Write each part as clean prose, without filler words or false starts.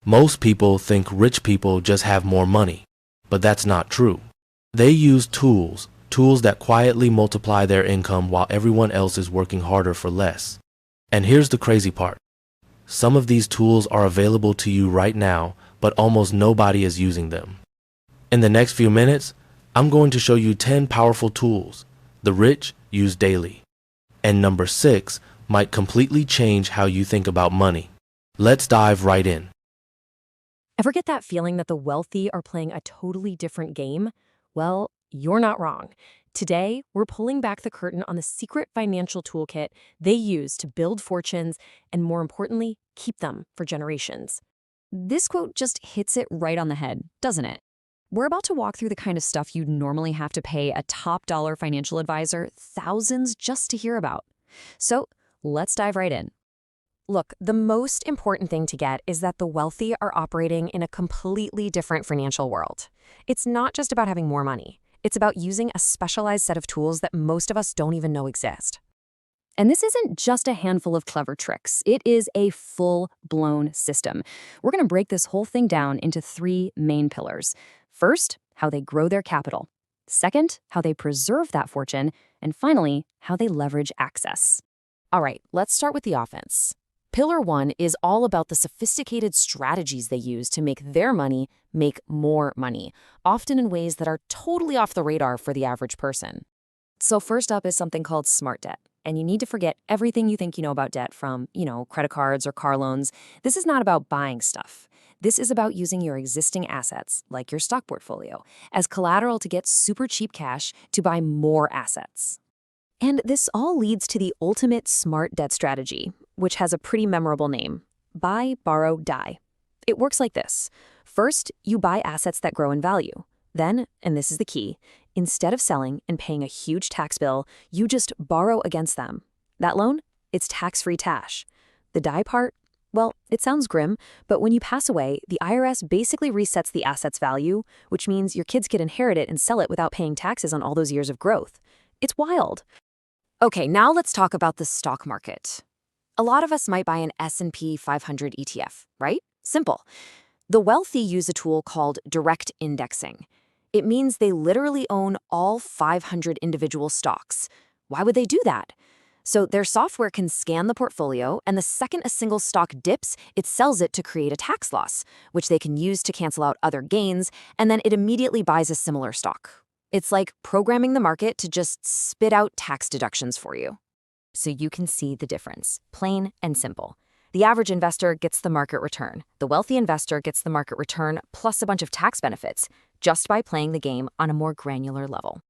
Most people think rich people just have more money, but that's not true. They use tools that quietly multiply their income while everyone else is working harder for less. And here's the crazy part. Some of these tools are available to you right now, but almost nobody is using them. In the next few minutes, I'm going to show you 10 powerful tools the rich use daily. And number 6 might completely change how you think about money. Let's dive right in. Ever get that feeling that the wealthy are playing a totally different game? Well, you're not wrong. Today, we're pulling back the curtain on the secret financial toolkit they use to build fortunes and, more importantly, keep them for generations. This quote just hits it right on the head, doesn't it? We're about to walk through the kind of stuff you'd normally have to pay a top dollar financial advisor thousands just to hear about. So let's dive right in. Look, the most important thing to get is that the wealthy are operating in a completely different financial world. It's not just about having more money. It's about using a specialized set of tools that most of us don't even know exist. And this isn't just a handful of clever tricks. It is a full-blown system. We're going to break this whole thing down into 3 main pillars. First, how they grow their capital. Second, how they preserve that fortune. And finally, how they leverage access. All right, let's start with the offense. Pillar 1 is all about the sophisticated strategies they use to make their money make more money, often in ways that are totally off the radar for the average person. So first up is something called smart debt. And you need to forget everything you think you know about debt from, credit cards or car loans. This is not about buying stuff. This is about using your existing assets, like your stock portfolio, as collateral to get super cheap cash to buy more assets. And this all leads to the ultimate smart debt strategy, which has a pretty memorable name: buy, borrow, die. It works like this. First, you buy assets that grow in value. Then, and this is the key, instead of selling and paying a huge tax bill, you just borrow against them. That loan? It's tax-free cash. The die part? Well, it sounds grim, but when you pass away, the IRS basically resets the asset's value, which means your kids could inherit it and sell it without paying taxes on all those years of growth. It's wild. Okay, now let's talk about the stock market. A lot of us might buy an S&P 500 ETF, right? Simple. The wealthy use a tool called direct indexing. It means they literally own all 500 individual stocks. Why would they do that? So their software can scan the portfolio, and the second a single stock dips, it sells it to create a tax loss, which they can use to cancel out other gains, and then it immediately buys a similar stock. It's like programming the market to just spit out tax deductions for you. So you can see the difference, plain and simple. The average investor gets the market return. The wealthy investor gets the market return plus a bunch of tax benefits, just by playing the game on a more granular level.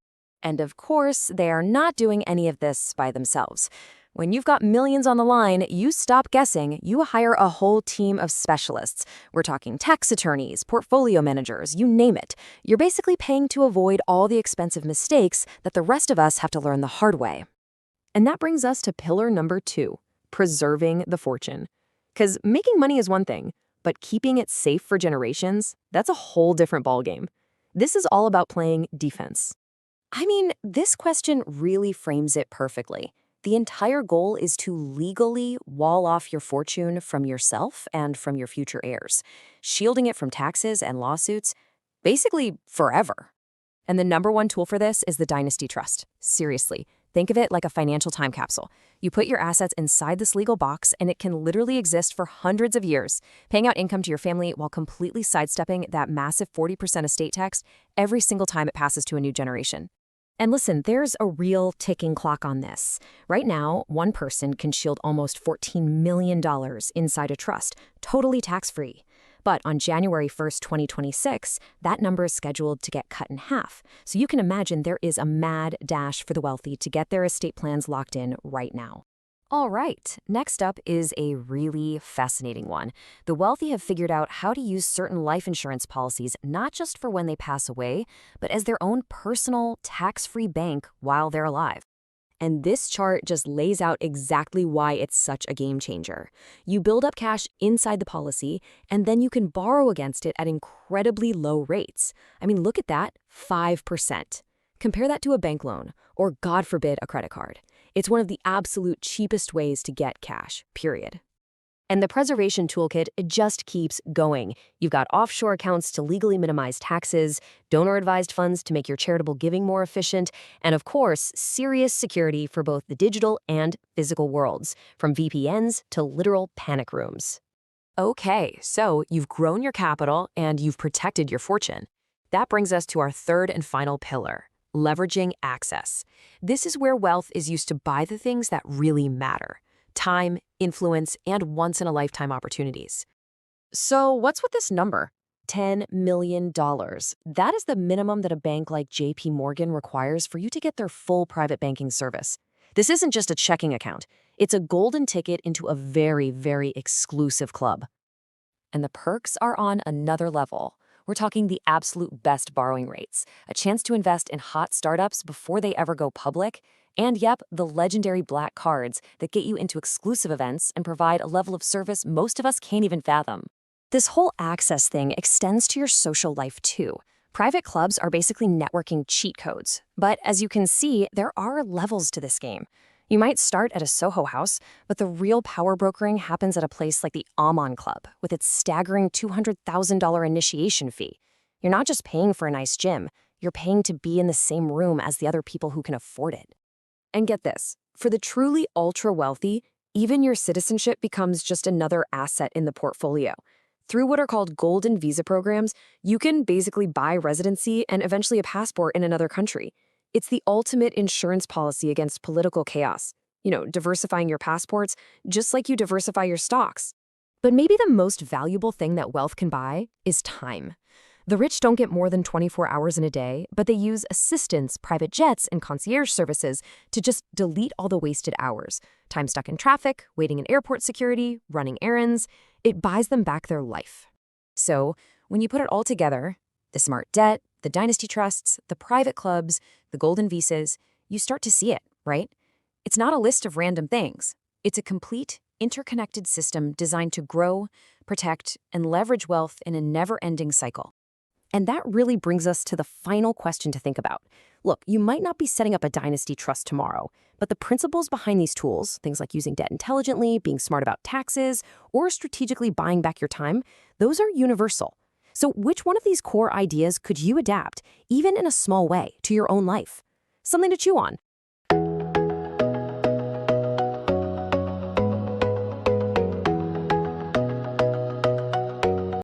And of course, they are not doing any of this by themselves. When you've got millions on the line, you stop guessing, you hire a whole team of specialists. We're talking tax attorneys, portfolio managers, you name it. You're basically paying to avoid all the expensive mistakes that the rest of us have to learn the hard way. And that brings us to pillar number 2, preserving the fortune. Because making money is one thing, but keeping it safe for generations, that's a whole different ballgame. This is all about playing defense. I mean, this question really frames it perfectly. The entire goal is to legally wall off your fortune from yourself and from your future heirs, shielding it from taxes and lawsuits, basically forever. And the number 1 tool for this is the Dynasty Trust. Seriously, think of it like a financial time capsule. You put your assets inside this legal box, and it can literally exist for hundreds of years, paying out income to your family while completely sidestepping that massive 40% estate tax every single time it passes to a new generation. And listen, there's a real ticking clock on this. Right now, one person can shield almost $14 million inside a trust, totally tax-free. But on January 1st, 2026, that number is scheduled to get cut in half. So you can imagine there is a mad dash for the wealthy to get their estate plans locked in right now. All right, next up is a really fascinating one. The wealthy have figured out how to use certain life insurance policies not just for when they pass away, but as their own personal, tax-free bank while they're alive. And this chart just lays out exactly why it's such a game changer. You build up cash inside the policy, and then you can borrow against it at incredibly low rates. I mean, look at that, 5%. Compare that to a bank loan, or God forbid, a credit card. It's one of the absolute cheapest ways to get cash, period. And the preservation toolkit, it just keeps going. You've got offshore accounts to legally minimize taxes, donor-advised funds to make your charitable giving more efficient, and of course, serious security for both the digital and physical worlds, from VPNs to literal panic rooms. Okay, so you've grown your capital and you've protected your fortune. That brings us to our third and final pillar, leveraging access. This is where wealth is used to buy the things that really matter: time, influence, and once-in-a-lifetime opportunities. So what's with this number? $10 million. That is the minimum that a bank like JP Morgan requires for you to get their full private banking service. This isn't just a checking account. It's a golden ticket into a very, very exclusive club. And the perks are on another level. We're talking the absolute best borrowing rates, a chance to invest in hot startups before they ever go public, and yep, the legendary black cards that get you into exclusive events and provide a level of service most of us can't even fathom. This whole access thing extends to your social life too. Private clubs are basically networking cheat codes. But as you can see, there are levels to this game. You might start at a Soho house, but the real power brokering happens at a place like the Aman Club, with its staggering $200,000 initiation fee. You're not just paying for a nice gym, you're paying to be in the same room as the other people who can afford it. And get this, for the truly ultra-wealthy, even your citizenship becomes just another asset in the portfolio. Through what are called golden visa programs, you can basically buy residency and eventually a passport in another country. It's the ultimate insurance policy against political chaos. Diversifying your passports, just like you diversify your stocks. But maybe the most valuable thing that wealth can buy is time. The rich don't get more than 24 hours in a day, but they use assistants, private jets, and concierge services to just delete all the wasted hours. Time stuck in traffic, waiting in airport security, running errands. It buys them back their life. So, when you put it all together, the smart debt, the dynasty trusts, the private clubs, the golden visas, you start to see it, right? It's not a list of random things. It's a complete, interconnected system designed to grow, protect, and leverage wealth in a never-ending cycle. And that really brings us to the final question to think about. Look, you might not be setting up a dynasty trust tomorrow, but the principles behind these tools, things like using debt intelligently, being smart about taxes, or strategically buying back your time, those are universal. So which one of these core ideas could you adapt, even in a small way, to your own life? Something to chew on.